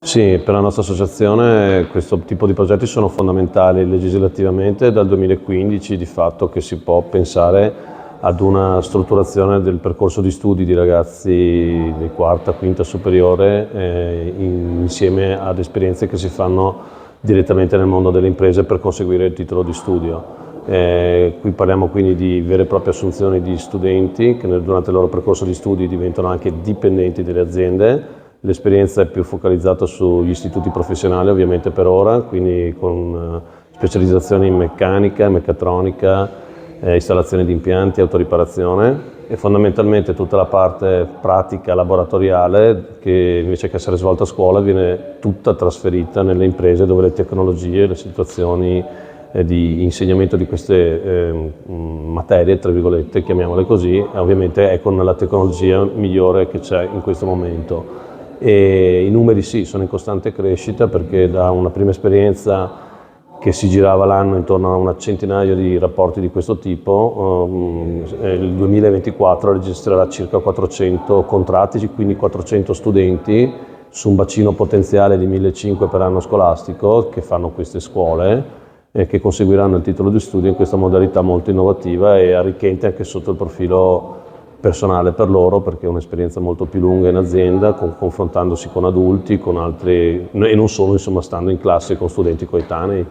Sì, per la nostra associazione questo tipo di progetti sono fondamentali legislativamente dal 2015, di fatto che si può pensare ad una strutturazione del percorso di studi di ragazzi di quarta, quinta superiore insieme ad esperienze che si fanno direttamente nel mondo delle imprese per conseguire il titolo di studio. Qui parliamo quindi di vere e proprie assunzioni di studenti che durante il loro percorso di studi diventano anche dipendenti delle aziende. L'esperienza è più focalizzata sugli istituti professionali ovviamente per ora, quindi con specializzazioni in meccanica, meccatronica, installazione di impianti, autoriparazione e fondamentalmente tutta la parte pratica laboratoriale che invece che essere svolta a scuola viene tutta trasferita nelle imprese dove le tecnologie, le situazioni di insegnamento di queste materie, tra virgolette, chiamiamole così, ovviamente è con la tecnologia migliore che c'è in questo momento. E i numeri sì, sono in costante crescita perché da una prima esperienza che si girava l'anno intorno a una centinaia di rapporti di questo tipo, il 2024 registrerà circa 400 contratti, quindi 400 studenti su un bacino potenziale di 1.500 per anno scolastico che fanno queste scuole e che conseguiranno il titolo di studio in questa modalità molto innovativa e arricchente anche sotto il profilo personale per loro, perché è un'esperienza molto più lunga in azienda, confrontandosi con adulti, con altri, e non solo, insomma, stando in classe con studenti coetanei.